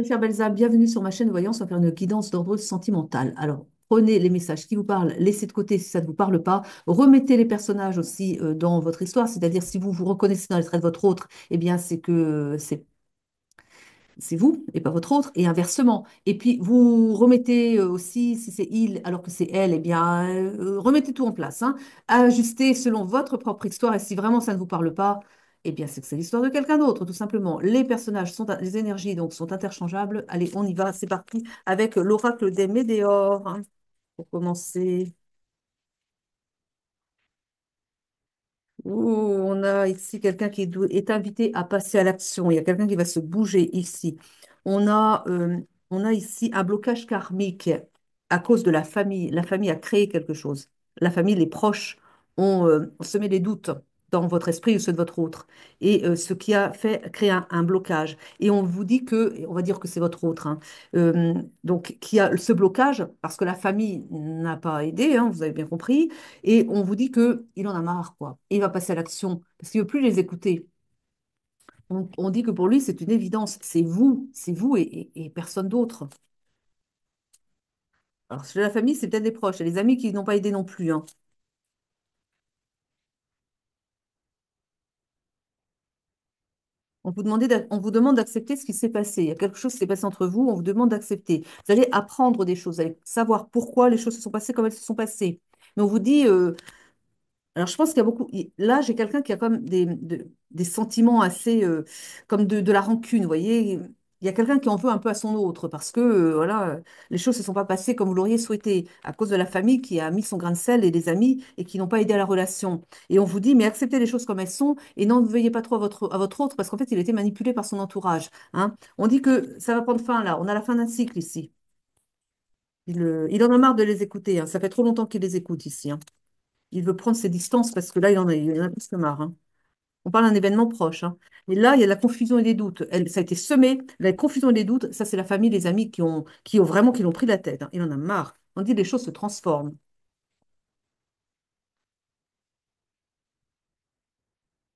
Chère Belza, bienvenue sur ma chaîne de voyance. On va faire une guidance d'ordre sentimental. Alors, prenez les messages qui vous parlent, laissez de côté si ça ne vous parle pas. Remettez les personnages aussi dans votre histoire, c'est-à-dire si vous vous reconnaissez dans les traits de votre autre, eh bien, c'est que c'est vous et pas votre autre, et inversement. Et puis, vous remettez aussi, si c'est il alors que c'est elle, eh bien, remettez tout en place, hein. Ajustez selon votre propre histoire, et si vraiment ça ne vous parle pas, eh bien, c'est que c'est l'histoire de quelqu'un d'autre, tout simplement. Les personnages sont, les énergies donc sont interchangeables. Allez, on y va, c'est parti avec l'oracle des Médéors, hein, pour commencer. Ouh, on a ici quelqu'un qui est invité à passer à l'action. Il y a quelqu'un qui va se bouger ici. On a, euh, on a ici un blocage karmique à cause de la famille. La famille a créé quelque chose. La famille, les proches ont semé des doutes dans votre esprit ou ceux de votre autre. Et ce qui a fait créer un blocage. Et on vous dit que, et on va dire que c'est votre autre, hein, donc qui a ce blocage parce que la famille n'a pas aidé, hein, vous avez bien compris, et on vous dit que il en a marre, quoi. Et il va passer à l'action parce qu'il veut plus les écouter. On dit que pour lui, c'est une évidence. C'est vous et personne d'autre. Alors, chez la famille, c'est peut-être des proches. Il y a les amis qui n'ont pas aidé non plus, hein. On vous demande d'accepter ce qui s'est passé. Il y a quelque chose qui s'est passé entre vous, on vous demande d'accepter. Vous allez apprendre des choses, vous allez savoir pourquoi les choses se sont passées comme elles se sont passées. Mais on vous dit, alors, je pense qu'il y a beaucoup. Là, j'ai quelqu'un qui a comme des sentiments assez comme de la rancune, vous voyez. Il y a quelqu'un qui en veut un peu à son autre parce que voilà, les choses ne se sont pas passées comme vous l'auriez souhaité à cause de la famille qui a mis son grain de sel et des amis et qui n'ont pas aidé à la relation. Et on vous dit, mais acceptez les choses comme elles sont et n'en veuillez pas trop à votre autre parce qu'en fait, il a été manipulé par son entourage, hein. On dit que ça va prendre fin là. On a la fin d'un cycle ici. Il en a marre de les écouter, hein. Ça fait trop longtemps qu'il les écoute ici, hein. Il veut prendre ses distances parce que là, il en a presque marre, hein. On parle d'un événement proche, hein. Mais là, il y a la confusion et des doutes. Ça a été semé. La confusion et les doutes, ça, c'est la famille, les amis qui l'ont pris la tête, hein. Il en a marre. On dit les choses se transforment.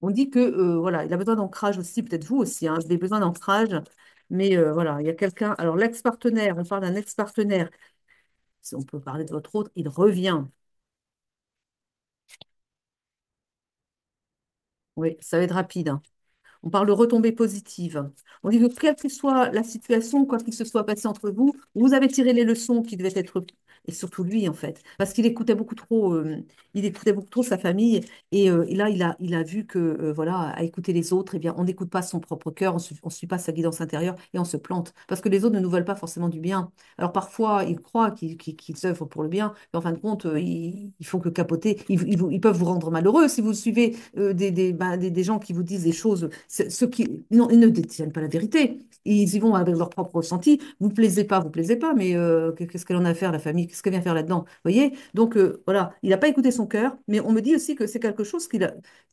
On dit que voilà, il a besoin d'ancrage aussi, peut-être vous aussi, hein. Vous avez besoin d'ancrage. Mais voilà, il y a quelqu'un. Alors, l'ex-partenaire, on parle d'un ex-partenaire. Si on peut parler de votre autre, il revient. Oui, ça va être rapide, hein. On parle de retombées positives. On dit que quelle que soit la situation, quoi qu'il se soit passé entre vous, vous avez tiré les leçons qui devaient être, et surtout lui en fait, parce qu'il écoutait beaucoup trop, il écoutait beaucoup trop sa famille, et là il a vu que voilà, à écouter les autres, eh bien on n'écoute pas son propre cœur, on suit pas sa guidance intérieure et on se plante, parce que les autres ne nous veulent pas forcément du bien. Alors parfois ils croient qu'ils œuvrent pour le bien, mais en fin de compte ils font que capoter. Ils peuvent vous rendre malheureux si vous suivez des gens qui vous disent des choses, ceux qui non, ils ne détiennent pas la vérité. Ils y vont avec leur propre ressenti. Vous plaisez pas, mais qu'est-ce qu'elle en a à faire, la famille? Qu'est-ce qu'elle vient faire là-dedans? Vous voyez? Donc, voilà, il n'a pas écouté son cœur, mais on me dit aussi que c'est quelque chose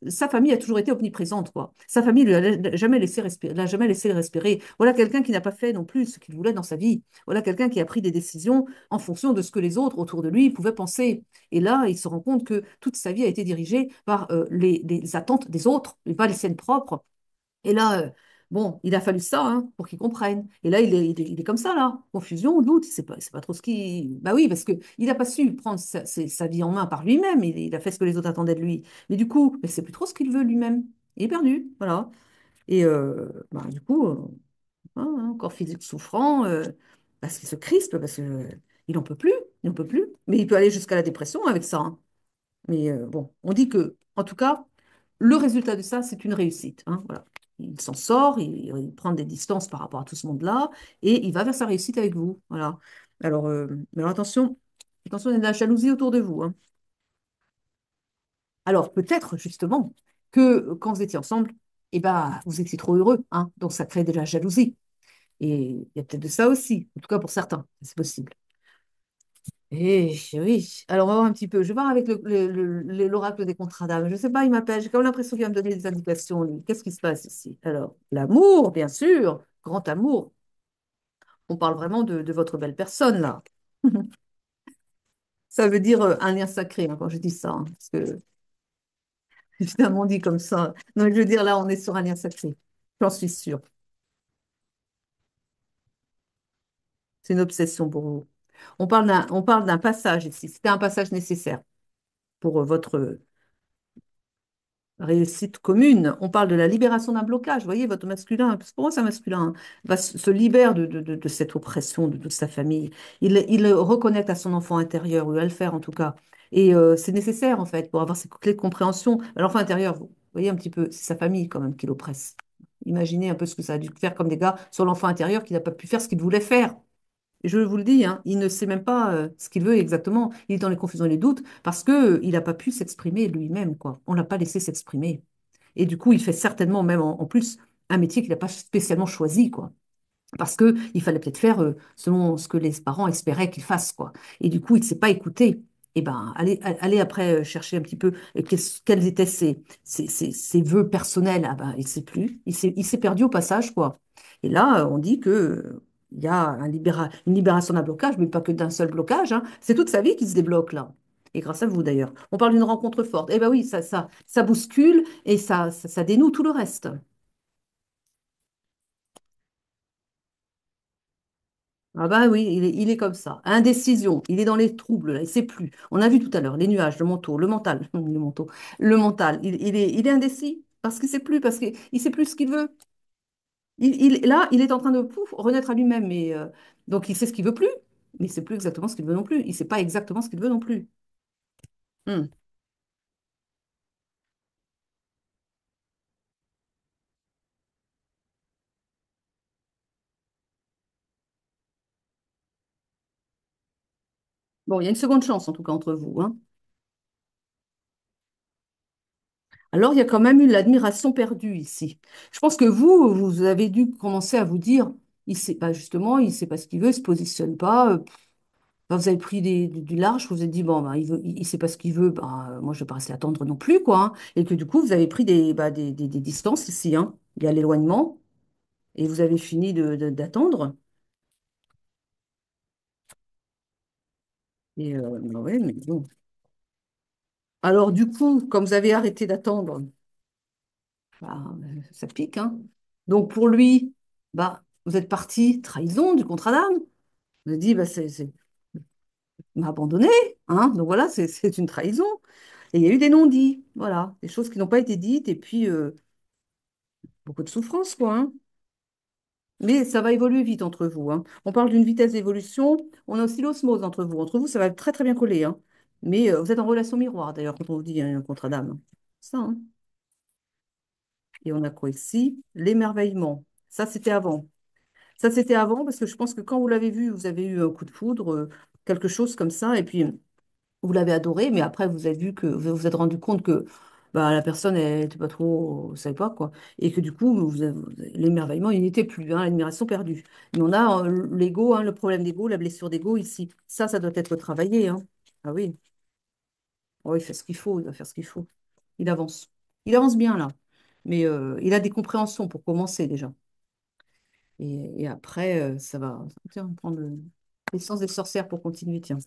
sa famille a toujours été omniprésente, quoi. Sa famille ne l'a jamais laissé respirer, l'a jamais laissé respirer. Voilà quelqu'un qui n'a pas fait non plus ce qu'il voulait dans sa vie. Voilà quelqu'un qui a pris des décisions en fonction de ce que les autres autour de lui pouvaient penser. Et là, il se rend compte que toute sa vie a été dirigée par les attentes des autres, et pas les siennes propres. Et là, bon, il a fallu ça, hein, pour qu'il comprenne. Et là, il est comme ça, là. Confusion, doute, c'est pas trop ce qui. Bah oui, parce qu'il n'a pas su prendre sa vie en main par lui-même. Il a fait ce que les autres attendaient de lui. Mais du coup, mais c'est plus trop ce qu'il veut lui-même. Il est perdu, voilà. Et bah, du coup, corps physique souffrant, parce qu'il se crispe, parce qu'il n'en peut plus, il n'en peut plus. Mais il peut aller jusqu'à la dépression avec ça, hein. Mais bon, on dit que, en tout cas, le résultat de ça, c'est une réussite, hein, voilà. Il s'en sort, il prend des distances par rapport à tout ce monde-là, et il va vers sa réussite avec vous. Voilà. Mais alors attention, attention, il y a de la jalousie autour de vous, hein. Alors peut-être justement que quand vous étiez ensemble, eh ben, vous étiez trop heureux, hein, donc ça crée de la jalousie. Et il y a peut-être de ça aussi, en tout cas pour certains, c'est possible. Et oui, alors on va voir un petit peu. Je vais voir avec l'oracle des contrats d'âme. Je ne sais pas, il m'appelle. J'ai comme l'impression qu'il va me donner des indications, lui. Qu'est-ce qui se passe ici? Alors, l'amour, bien sûr, grand amour. On parle vraiment de votre belle personne, là. Ça veut dire un lien sacré, hein, quand je dis ça, hein, parce que évidemment, on dit comme ça. Non, mais je veux dire, là, on est sur un lien sacré. J'en suis sûre. C'est une obsession pour vous. On parle d'un passage ici. C'était un passage nécessaire pour votre réussite commune. On parle de la libération d'un blocage. Vous voyez, votre masculin, parce que pour moi, c'est un masculin, hein, se libère de cette oppression de toute sa famille. Il le reconnecte à son enfant intérieur, ou il va le faire en tout cas. Et c'est nécessaire, en fait, pour avoir ces clés de compréhension. L'enfant intérieur, vous voyez un petit peu, c'est sa famille quand même qui l'oppresse. Imaginez un peu ce que ça a dû faire comme dégâts sur l'enfant intérieur qui n'a pas pu faire ce qu'il voulait faire. Je vous le dis, hein, il ne sait même pas ce qu'il veut exactement. Il est dans les confusions et les doutes parce que il n'a pas pu s'exprimer lui-même, quoi. On l'a pas laissé s'exprimer. Et du coup, il fait certainement, même en plus, un métier qu'il n'a pas spécialement choisi, quoi. Parce qu'il fallait peut-être faire selon ce que les parents espéraient qu'il fasse, quoi. Et du coup, il ne s'est pas écouté. Et ben, allez après chercher un petit peu quels étaient ses vœux personnels. Ah ben, il ne sait plus. Il s'est perdu au passage, quoi. Et là, on dit que il y a une libération d'un blocage, mais pas que d'un seul blocage, hein. C'est toute sa vie qui se débloque, là. Et grâce à vous, d'ailleurs. On parle d'une rencontre forte. Eh ben oui, ça bouscule et ça dénoue tout le reste. Ah bah oui, il est comme ça. Indécision, il est dans les troubles, là, il ne sait plus. On a vu tout à l'heure les nuages, le manteau, le mental, le manteau, le mental. Il est indécis parce qu'il ne sait plus, parce qu'il ne sait plus ce qu'il veut. Là, il est en train de pouf, renaître à lui-même. Donc, il sait ce qu'il veut plus, mais il ne sait plus exactement ce qu'il veut non plus. Il ne sait pas exactement ce qu'il veut non plus. Hmm. Bon, il y a une seconde chance, en tout cas, entre vous, hein. Alors, il y a quand même eu l'admiration perdue ici. Je pense que vous avez dû commencer à vous dire, il sait pas justement, il sait pas ce qu'il veut, il se positionne pas. Enfin, vous avez pris du large, vous vous êtes dit, bon, ben, il sait pas ce qu'il veut, ben, moi je ne vais pas rester attendre non plus, quoi, hein. Et que du coup, vous avez pris des distances ici, hein. Il y a l'éloignement, et vous avez fini d'attendre. Et ben ouais, mais bon. Alors, du coup, comme vous avez arrêté d'attendre, ben, ça pique, hein. Donc, pour lui, bah, vous êtes parti, trahison du contrat d'âme. Vous avez dit, bah, il m'a abandonné, hein. Donc voilà, c'est une trahison. Et il y a eu des non-dits, voilà, des choses qui n'ont pas été dites, et puis beaucoup de souffrance, quoi, hein. Mais ça va évoluer vite entre vous, hein. On parle d'une vitesse d'évolution, on a aussi l'osmose entre vous. Entre vous, ça va très très bien coller, hein. Mais vous êtes en relation miroir, d'ailleurs, quand on vous dit hein, un contrat d'âme. Ça, hein. Et on a quoi ici? L'émerveillement. Ça, c'était avant. Ça, c'était avant, parce que je pense que quand vous l'avez vu, vous avez eu un coup de foudre, quelque chose comme ça, et puis vous l'avez adoré, mais après, vous avez vu que vous vous êtes rendu compte que bah, la personne, elle n'était pas trop, vous savez pas quoi, et que du coup, l'émerveillement, il n'était plus, hein, l'admiration perdue. Mais on a l'ego, hein, le problème d'ego, la blessure d'ego ici. Ça doit être travaillé, hein. Ah oui, oh, il fait ce qu'il faut, il va faire ce qu'il faut. Il avance. Il avance bien là, mais il a des compréhensions pour commencer déjà. Et après, ça va. Tiens, on va prendre l'essence des sorcières pour continuer, tiens.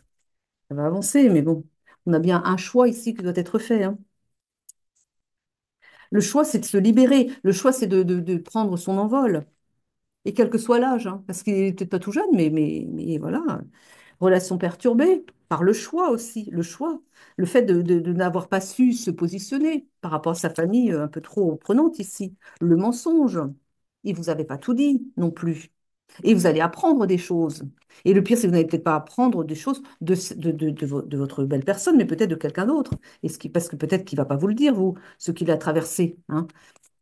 Ça va avancer, mais bon, on a bien un choix ici qui doit être fait, hein. Le choix, c'est de se libérer. Le choix, c'est de prendre son envol. Et quel que soit l'âge, hein, parce qu'il n'est peut-être pas tout jeune, mais voilà. Relation perturbée par le choix aussi. Le choix. Le fait de n'avoir pas su se positionner par rapport à sa famille un peu trop prenante ici. Le mensonge. Il vous avait pas tout dit non plus. Et vous allez apprendre des choses. Et le pire, c'est que vous n'allez peut-être pas apprendre des choses de votre belle personne, mais peut-être de quelqu'un d'autre. Parce que peut-être qu'il ne va pas vous le dire, vous, ce qu'il a traversé, hein,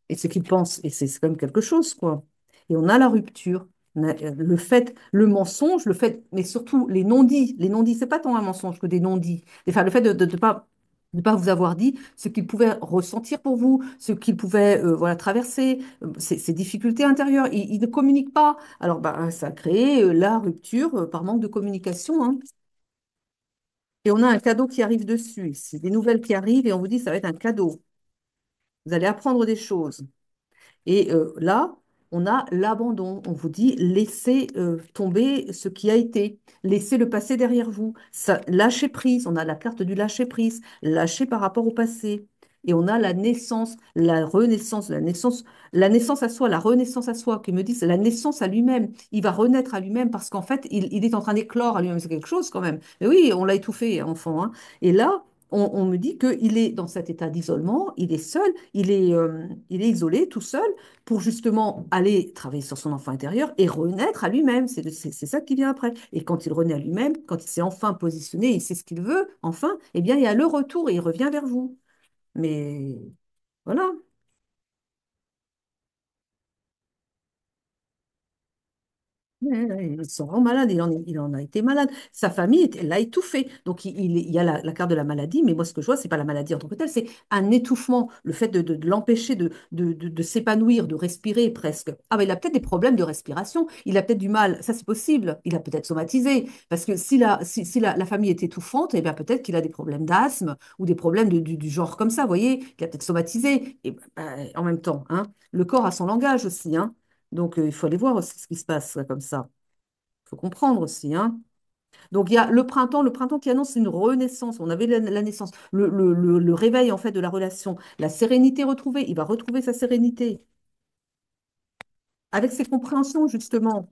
et ce qu'il pense. Et c'est quand même quelque chose, quoi. Et on a la rupture. Le fait, le mensonge, le fait, mais surtout les non-dits. Les non-dits, c'est pas tant un mensonge que des non-dits. Enfin, le fait de ne pas. ne pas vous avoir dit ce qu'il pouvait ressentir pour vous, ce qu'il pouvait voilà, traverser, ses difficultés intérieures. Il ne communique pas. Alors, bah, ça a créé la rupture par manque de communication, hein. Et on a un cadeau qui arrive dessus. C'est des nouvelles qui arrivent et on vous dit ça va être un cadeau. Vous allez apprendre des choses. Et là, on a l'abandon. On vous dit, laissez tomber ce qui a été, laissez le passé derrière vous. Ça, lâcher prise. On a la carte du lâcher prise, lâcher par rapport au passé. Et on a la naissance, la renaissance, la naissance à soi, la renaissance à soi, qui me disent la naissance à lui-même. Il va renaître à lui-même parce qu'en fait, il est en train d'éclore à lui-même. C'est quelque chose quand même. Mais oui, on l'a étouffé, enfant, hein. Et là, on me dit qu'il est dans cet état d'isolement, il est seul, il est isolé, tout seul pour justement aller travailler sur son enfant intérieur et renaître à lui-même. C'est ça qui vient après. Et quand il renaît à lui-même, quand il s'est enfin positionné, il sait ce qu'il veut, enfin, eh bien, il y a le retour et il revient vers vous. Mais voilà. Ouais, ouais, ils sont vraiment malades, il en a été malade. Sa famille l'a étouffé. Donc il y a la carte de la maladie, mais moi ce que je vois, c'est pas la maladie en tant que telle, c'est un étouffement, le fait de l'empêcher de s'épanouir, de respirer presque. Ah ben il a peut-être des problèmes de respiration, il a peut-être du mal, ça c'est possible, il a peut-être somatisé, parce que si la famille est étouffante, eh bien peut-être qu'il a des problèmes d'asthme ou des problèmes du genre comme ça, vous voyez, qu'il a peut-être somatisé. Et en même temps, hein, le corps a son langage aussi, hein. Donc, il faut aller voir aussi ce qui se passe comme ça. Il faut comprendre aussi, hein. Donc, il y a le printemps qui annonce une renaissance. On avait la naissance, le réveil en fait de la relation, la sérénité retrouvée. Il va retrouver sa sérénité avec ses compréhensions, justement.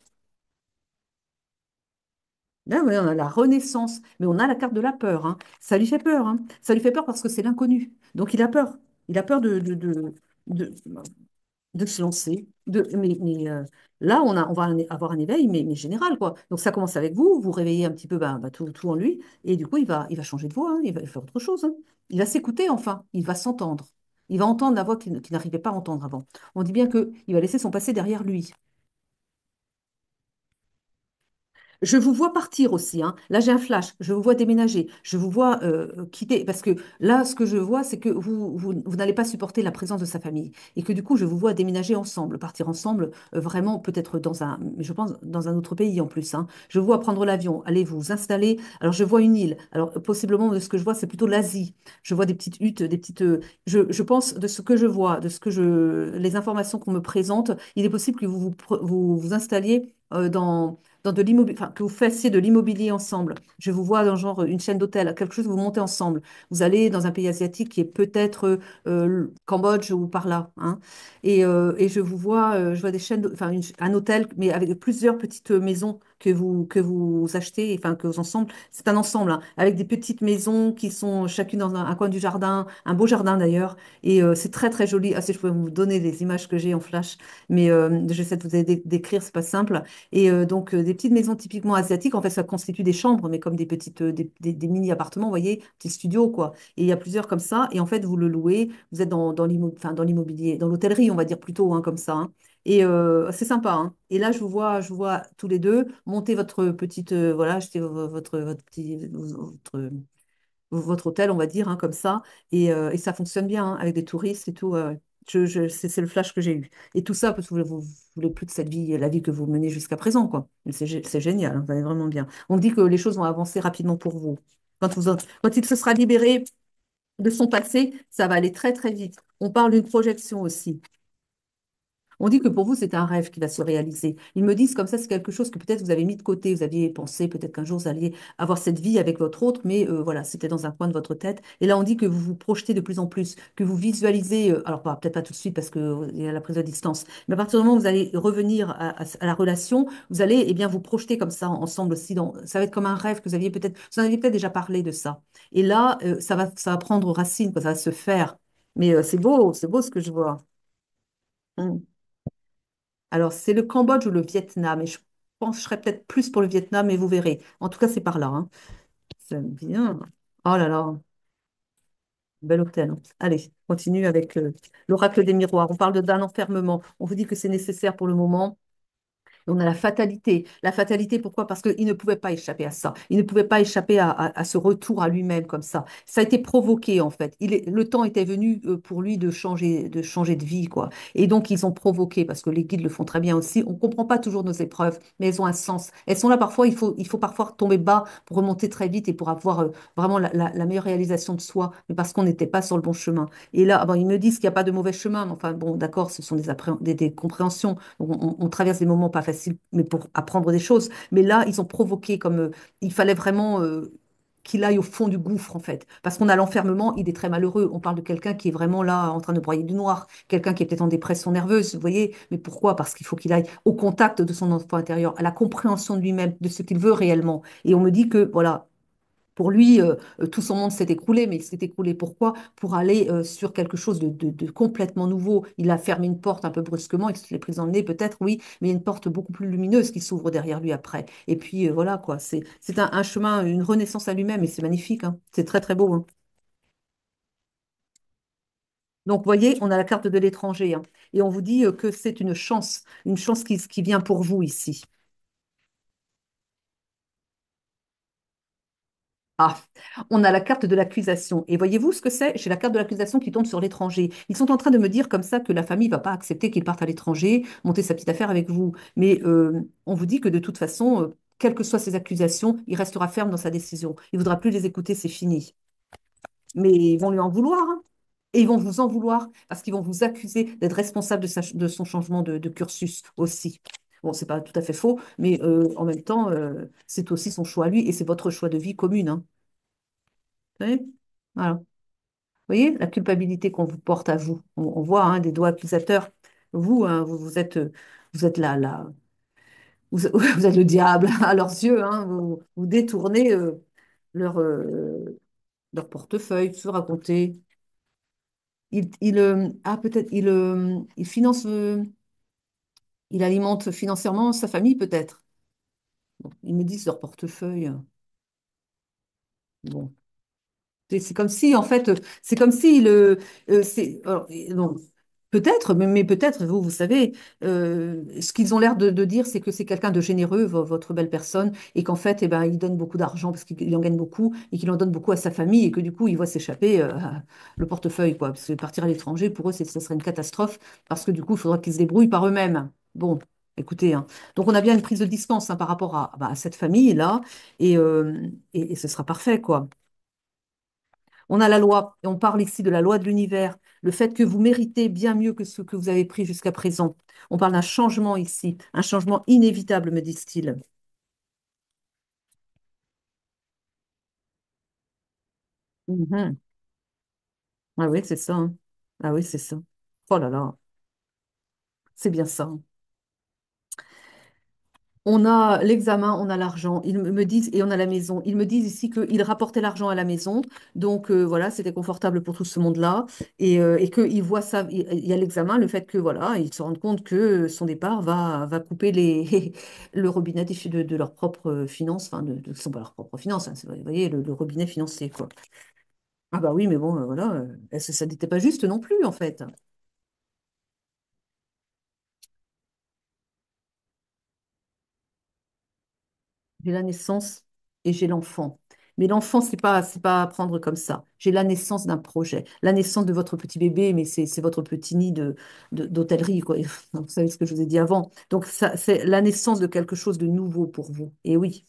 Là, ouais, on a la renaissance, mais on a la carte de la peur, hein. Ça lui fait peur, hein. Ça lui fait peur parce que c'est l'inconnu. Donc, il a peur. Il a peur de, de se lancer. Là, on va avoir un éveil, mais général, quoi. Donc, ça commence avec vous, vous réveillez un petit peu tout en lui, et du coup, il va changer de voix, hein, il va faire autre chose, hein. Il va s'écouter, enfin, il va s'entendre. Il va entendre la voix qu'il n'arrivait pas à entendre avant. On dit bien qu'il va laisser son passé derrière lui. Je vous vois partir aussi, hein. Là, j'ai un flash. Je vous vois déménager. Je vous vois quitter. Parce que là, ce que je vois, c'est que vous n'allez pas supporter la présence de sa famille. Et que du coup, je vous vois déménager ensemble, partir ensemble, vraiment peut-être je pense, dans un autre pays en plus, hein. Je vous vois prendre l'avion, aller vous installer. Alors, je vois une île. Alors, possiblement, de ce que je vois, c'est plutôt l'Asie. Je vois des petites huttes, des petites. Je pense de ce que je vois, les informations qu'on me présente, il est possible que vous installiez dans de l'immobilier, enfin, que vous fassiez de l'immobilier ensemble. Je vous vois dans genre une chaîne d'hôtels, quelque chose que vous montez ensemble. Vous allez dans un pays asiatique qui est peut-être le Cambodge ou par là, hein. Et je vois des chaînes, enfin un hôtel, mais avec plusieurs petites maisons que vous achetez, enfin que vous ensemble. C'est un ensemble, hein, avec des petites maisons qui sont chacune dans un coin du jardin, un beau jardin d'ailleurs. Et c'est très très joli. Ah, si je pouvais vous donner les images que j'ai en flash, mais j'essaie de vous aider décrire, c'est pas simple. Et donc, des petites maisons typiquement asiatiques, en fait, ça constitue des chambres, mais comme des petites, des mini-appartements, vous voyez, petits studios, quoi. Et il y a plusieurs comme ça. Et en fait, vous le louez, vous êtes enfin, dans l'immobilier, dans l'hôtellerie, on va dire plutôt, hein, comme ça, hein. Et c'est sympa, hein. Et là, je vous vois tous les deux monter votre petite, voilà, acheter votre petit, votre hôtel, on va dire, hein, comme ça. Et ça fonctionne bien, hein, avec des touristes et tout. C'est le flash que j'ai eu. Et tout ça parce que vous voulez plus de cette vie, la vie que vous menez jusqu'à présent, quoi. Mais c'est génial, hein, vous allez vraiment bien. On dit que les choses vont avancer rapidement pour vous. Quand il se sera libéré de son passé, ça va aller très, très vite. On parle d'une projection aussi. On dit que pour vous, c'est un rêve qui va se réaliser. Ils me disent comme ça, c'est quelque chose que peut-être vous avez mis de côté, vous aviez pensé peut-être qu'un jour vous alliez avoir cette vie avec votre autre, mais voilà, c'était dans un coin de votre tête. Et là, on dit que vous vous projetez de plus en plus, que vous visualisez, alors peut-être pas tout de suite parce qu'il y a la prise de distance, mais à partir du moment où vous allez revenir à la relation, vous allez eh bien vous projeter comme ça ensemble aussi. Ça va être comme un rêve que vous en aviez peut-être déjà parlé de ça. Et là, ça va prendre racine, quoi, ça va se faire. Mais c'est beau ce que je vois. Hum. Alors, c'est le Cambodge ou le Vietnam. Et je pencherais peut-être plus pour le Vietnam, mais vous verrez. En tout cas, c'est par là, hein. C'est bien. Oh là là, bel hôtel, hein. Allez, continue avec l'oracle des miroirs. On parle d'un enfermement. On vous dit que c'est nécessaire pour le moment. On a la fatalité. La fatalité, pourquoi? Parce qu'il ne pouvait pas échapper à ça. Il ne pouvait pas échapper à ce retour à lui-même comme ça. Ça a été provoqué, en fait. Le temps était venu pour lui de changer de vie, quoi. Et donc, ils ont provoqué, parce que les guides le font très bien aussi. On ne comprend pas toujours nos épreuves, mais elles ont un sens. Elles sont là parfois, il faut parfois tomber bas pour remonter très vite et pour avoir vraiment la meilleure réalisation de soi, mais parce qu'on n'était pas sur le bon chemin. Et là, bon, ils me disent qu'il n'y a pas de mauvais chemin, mais enfin, bon, d'accord, ce sont des compréhensions. On traverse des moments pas faciles, mais pour apprendre des choses. Mais là, ils ont provoqué comme il fallait vraiment qu'il aille au fond du gouffre, en fait. Parce qu'on a l'enfermement, il est très malheureux. On parle de quelqu'un qui est vraiment là en train de broyer du noir, quelqu'un qui est peut-être en dépression nerveuse, vous voyez. Mais pourquoi? Parce qu'il faut qu'il aille au contact de son enfant intérieur, à la compréhension de lui-même, de ce qu'il veut réellement. Et on me dit que, voilà, pour lui, tout son monde s'est écroulé, mais il s'est écroulé pourquoi? Pour aller sur quelque chose de complètement nouveau. Il a fermé une porte un peu brusquement, il se l'est prise dans le nez peut-être, oui, mais il y a une porte beaucoup plus lumineuse qui s'ouvre derrière lui après. Et puis voilà, quoi, c'est un chemin, une renaissance à lui-même, et c'est magnifique, hein. C'est très très beau, hein. Donc, vous voyez, on a la carte de l'étranger, hein, et on vous dit que c'est une chance qui vient pour vous ici. Ah, on a la carte de l'accusation. Et voyez-vous ce que c'est? J'ai la carte de l'accusation qui tombe sur l'étranger. Ils sont en train de me dire comme ça que la famille ne va pas accepter qu'il parte à l'étranger, monter sa petite affaire avec vous. Mais on vous dit que de toute façon, quelles que soient ces accusations, il restera ferme dans sa décision. Il ne voudra plus les écouter, c'est fini. Mais ils vont lui en vouloir, hein. Et ils vont vous en vouloir parce qu'ils vont vous accuser d'être responsable de son changement de cursus aussi. Bon, c'est pas tout à fait faux, mais en même temps, c'est aussi son choix à lui et c'est votre choix de vie commune, hein. Vous voyez? Voilà. Vous voyez la culpabilité qu'on vous porte à vous. On voit hein, des doigts accusateurs. Vous, hein, vous êtes vous, vous êtes le diable à leurs yeux. Hein. Vous détournez leur, leur portefeuille, se raconter. Peut-être, il finance, il alimente financièrement sa famille, peut-être. Bon, ils me disent leur portefeuille. Bon. C'est comme si, en fait, c'est comme si non, peut-être, mais peut-être, vous savez, ce qu'ils ont l'air de dire, c'est que c'est quelqu'un de généreux, votre belle personne, et qu'en fait, eh ben, il donne beaucoup d'argent parce qu'il en gagne beaucoup, et qu'il en donne beaucoup à sa famille, et que du coup, il voit s'échapper le portefeuille, quoi. Parce que partir à l'étranger, pour eux, ce serait une catastrophe, parce que du coup, il faudra qu'ils se débrouillent par eux-mêmes. Bon, écoutez, hein. Donc on a bien une prise de distance hein, par rapport à cette famille-là, et ce sera parfait, quoi. On a la loi, et on parle ici de la loi de l'univers, le fait que vous méritez bien mieux que ce que vous avez pris jusqu'à présent. On parle d'un changement ici, un changement inévitable, me disent-ils. Mhm. Ah oui, c'est ça, hein. Ah oui, c'est ça. Oh là là, c'est bien ça, hein. On a l'examen, on a l'argent. Ils me disent, et on a la maison. Ils me disent ici qu'ils rapportaient l'argent à la maison. Donc voilà, c'était confortable pour tout ce monde-là. Et qu'ils voient ça. Il y a l'examen, le fait que voilà, ils se rendent compte que son départ va couper le robinet de leurs propres finances, enfin, ce sont pas leurs propres finances, hein, vous voyez, le robinet financier, quoi. Ah bah oui, mais bon, voilà, ça n'était pas juste non plus, en fait. J'ai la naissance et j'ai l'enfant. Mais l'enfant, c'est pas à prendre comme ça. J'ai la naissance d'un projet, la naissance de votre petit bébé, mais c'est votre petit nid d'hôtellerie, quoi. Vous savez ce que je vous ai dit avant. Donc, ça, c'est la naissance de quelque chose de nouveau pour vous. Et oui.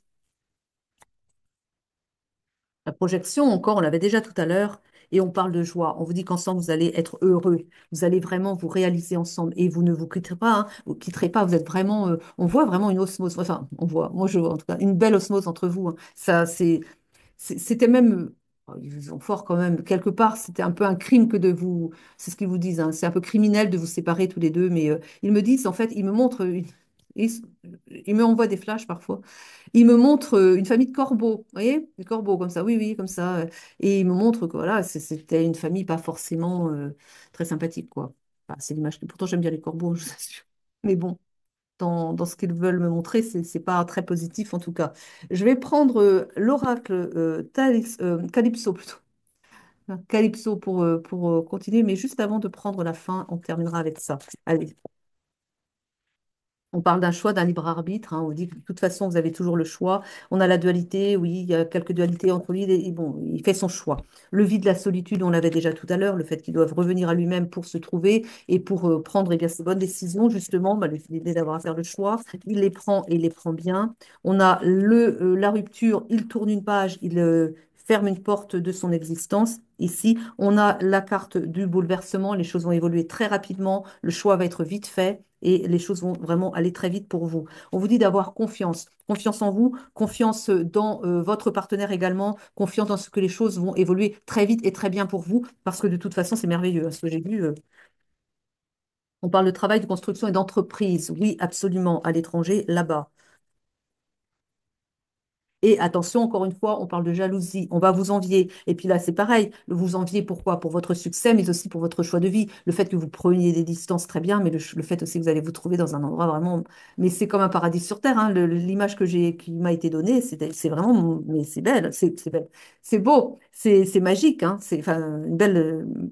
La projection, encore, on l'avait déjà tout à l'heure, et on parle de joie. On vous dit qu'ensemble, vous allez être heureux. Vous allez vraiment vous réaliser ensemble, et vous ne vous quitterez pas, hein. Vous quitterez pas. Vous êtes vraiment, on voit vraiment une osmose. Enfin, on voit, moi je vois en tout cas une belle osmose entre vous, hein. Ça, c'était même, ils sont forts quand même. Quelque part, c'était un peu un crime que de vous, c'est ce qu'ils vous disent, hein. C'est un peu criminel de vous séparer tous les deux, mais ils me disent, en fait, ils me montrent, ils, ils me envoient des flashs parfois. Ils me montrent une famille de corbeaux, vous voyez, des corbeaux comme ça, oui, oui, comme ça. Et ils me montrent que voilà, c'était une famille pas forcément très sympathique, quoi. Enfin, c'est l'image que, pourtant, j'aime bien les corbeaux, je vous assure. Mais bon dans ce qu'ils veulent me montrer, c'est pas très positif en tout cas. Je vais prendre l'oracle Calypso plutôt. Calypso pour continuer, mais juste avant de prendre la fin, on terminera avec ça. Allez. On parle d'un choix, d'un libre arbitre, hein. On dit que de toute façon, vous avez toujours le choix. On a la dualité, oui, il y a quelques dualités entre lui et bon, il fait son choix. Le vide, la solitude, on l'avait déjà tout à l'heure, le fait qu'il doive revenir à lui-même pour se trouver et pour prendre eh bien, ses bonnes décisions, justement, bah, l'idée d'avoir à faire le choix, il les prend et il les prend bien. On a la rupture, il tourne une page, il ferme une porte de son existence. Ici, on a la carte du bouleversement, les choses vont évoluer très rapidement, le choix va être vite fait et les choses vont vraiment aller très vite pour vous. On vous dit d'avoir confiance, confiance en vous, confiance dans votre partenaire également, confiance dans ce que les choses vont évoluer très vite et très bien pour vous, parce que de toute façon, c'est merveilleux, hein, ce que j'ai vu. On parle de travail, de construction et d'entreprise. Oui, absolument, à l'étranger, là-bas. Et attention, encore une fois, on parle de jalousie, on va vous envier. Et puis là, c'est pareil, vous envier pourquoi? Pour votre succès, mais aussi pour votre choix de vie. Le fait que vous preniez des distances, très bien, mais le fait aussi que vous allez vous trouver dans un endroit vraiment... Mais c'est comme un paradis sur Terre, hein. L'image qui m'a été donnée, c'est vraiment... Mais c'est belle, c'est belle. C'est beau, c'est magique, hein. C'est enfin,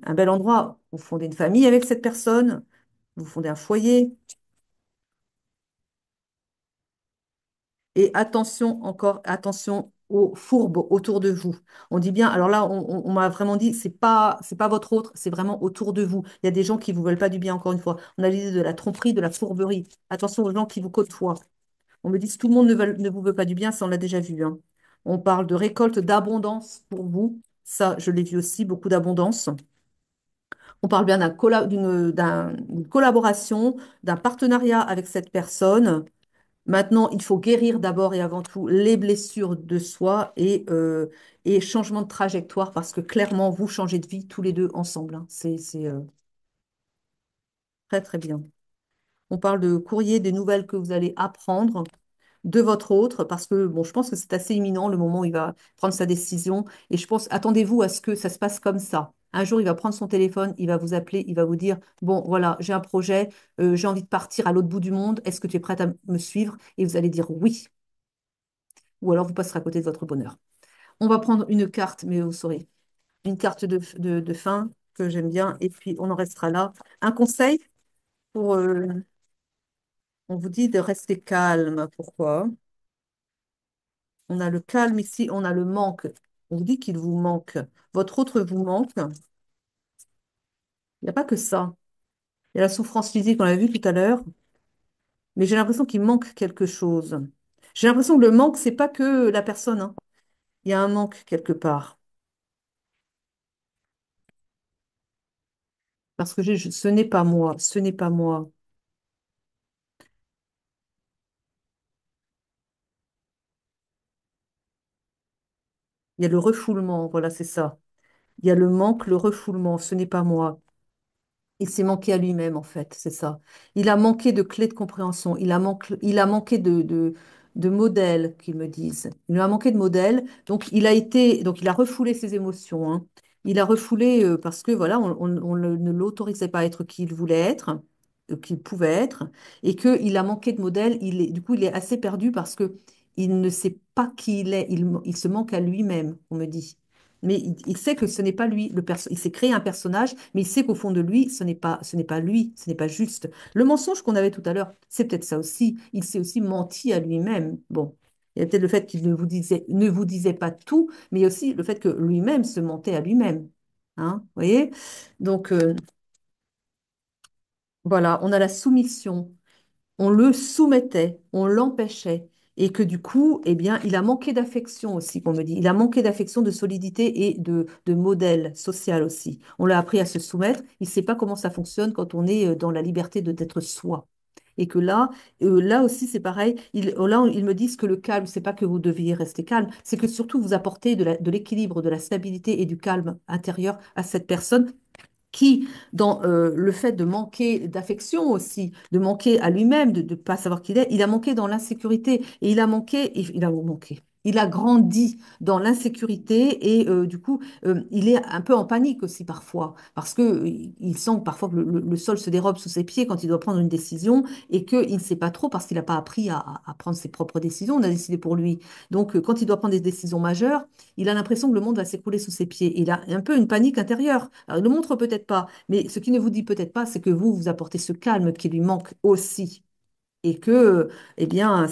un bel endroit. Vous fondez une famille avec cette personne, vous fondez un foyer. Et attention, encore attention aux fourbes autour de vous. On dit bien, alors là, on m'a vraiment dit, c'est pas votre autre, c'est vraiment autour de vous. Il y a des gens qui vous veulent pas du bien, encore une fois. On a l'idée de la tromperie, de la fourberie. Attention aux gens qui vous côtoient. On me dit, si tout le monde ne vous veut pas du bien, ça, on l'a déjà vu, hein. On parle de récolte d'abondance pour vous. Ça, je l'ai vu aussi, beaucoup d'abondance. On parle bien d'une collaboration, d'un partenariat avec cette personne. Maintenant, il faut guérir d'abord et avant tout les blessures de soi et changement de trajectoire parce que clairement, vous changez de vie tous les deux ensemble, hein. C'est très, très bien. On parle de courrier, des nouvelles que vous allez apprendre de votre autre parce que, bon, je pense que c'est assez imminent le moment où il va prendre sa décision et je pense, attendez-vous à ce que ça se passe comme ça. Un jour, il va prendre son téléphone, il va vous appeler, il va vous dire, bon, voilà, j'ai un projet, j'ai envie de partir à l'autre bout du monde, est-ce que tu es prête à me suivre? Et vous allez dire oui. Ou alors vous passerez à côté de votre bonheur. On va prendre une carte, mais vous saurez, une carte de fin que j'aime bien, et puis on en restera là. Un conseil pour, on vous dit de rester calme. Pourquoi? On a le calme ici, on a le manque. On vous dit qu'il vous manque. Votre autre vous manque. Il n'y a pas que ça. Il y a la souffrance physique, on l'a vu tout à l'heure, mais j'ai l'impression qu'il manque quelque chose. J'ai l'impression que le manque, c'est pas que la personne, hein. Il y a un manque quelque part. Parce que ce n'est pas moi, ce n'est pas moi. Il y a le refoulement, voilà, c'est ça. Il y a le manque, le refoulement, ce n'est pas moi. Il s'est manqué à lui-même, en fait, c'est ça. Il a manqué de clés de compréhension, il a manqué de modèles, qu'ils me disent. Il lui a manqué de modèles, donc il a refoulé ses émotions, hein. Il a refoulé parce que, voilà, ne l'autorisait pas à être qui il voulait être, qu'il pouvait être, et qu'il a manqué de modèles. Du coup, il est assez perdu parce que il ne sait pas qui il est, il se manque à lui-même, on me dit. Mais il sait que ce n'est pas lui. Il s'est créé un personnage, mais il sait qu'au fond de lui, ce n'est pas lui, ce n'est pas juste. Le mensonge qu'on avait tout à l'heure, c'est peut-être ça aussi. Il s'est aussi menti à lui-même. Bon, il y a peut-être le fait qu'il ne vous disait pas tout, mais il y a aussi le fait que lui-même se mentait à lui-même. Hein, vous voyez? Donc, voilà, on a la soumission. On le soumettait, on l'empêchait. Et que du coup, eh bien, il a manqué d'affection aussi, qu'on me dit. Il a manqué d'affection, de solidité et de modèle social aussi. On l'a appris à se soumettre. Il ne sait pas comment ça fonctionne quand on est dans la liberté d'être soi. Et que là aussi, c'est pareil. Là, ils me disent que le calme, c'est pas que vous deviez rester calme, c'est que surtout vous apportez de l'équilibre, de la stabilité et du calme intérieur à cette personne qui, dans le fait de manquer d'affection aussi, de manquer à lui-même, de ne pas savoir qui il est, il a manqué dans l'insécurité. Et il a grandi dans l'insécurité et du coup, il est un peu en panique aussi parfois, parce que il sent parfois que le sol se dérobe sous ses pieds quand il doit prendre une décision et qu'il ne sait pas trop parce qu'il n'a pas appris à prendre ses propres décisions, on a décidé pour lui. Donc, quand il doit prendre des décisions majeures, il a l'impression que le monde va s'écrouler sous ses pieds. Il a un peu une panique intérieure. Alors, il ne le montre peut-être pas, mais ce qui ne vous dit peut-être pas, c'est que vous apportez ce calme qui lui manque aussi. et que, eh bien,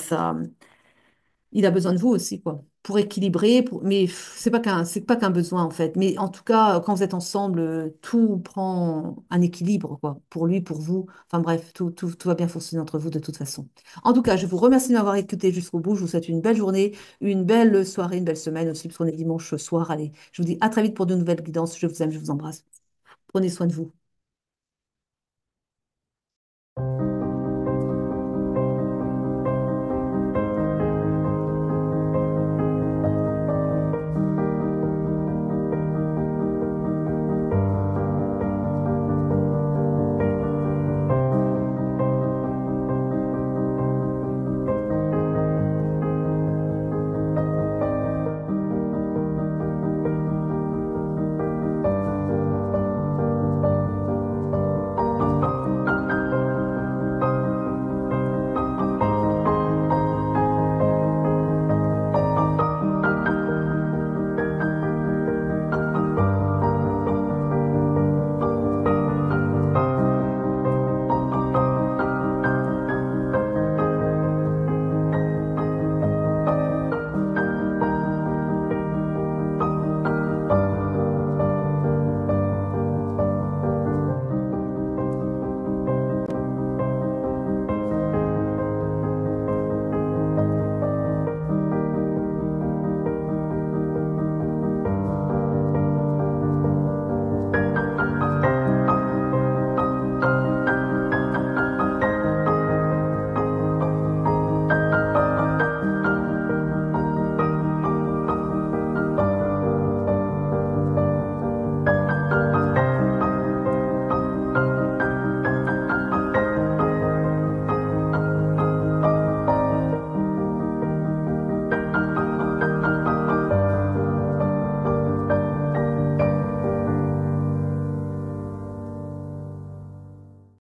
il a besoin de vous aussi, quoi, pour équilibrer. Mais c'est pas qu'un besoin, en fait. Mais en tout cas, quand vous êtes ensemble, tout prend un équilibre, quoi, pour lui, pour vous. Enfin bref, tout va bien fonctionner entre vous de toute façon. En tout cas, je vous remercie de m'avoir écouté jusqu'au bout. Je vous souhaite une belle journée, une belle soirée, une belle semaine aussi, parce qu'on est dimanche soir. Allez, je vous dis à très vite pour de nouvelles guidances. Je vous aime, je vous embrasse. Prenez soin de vous.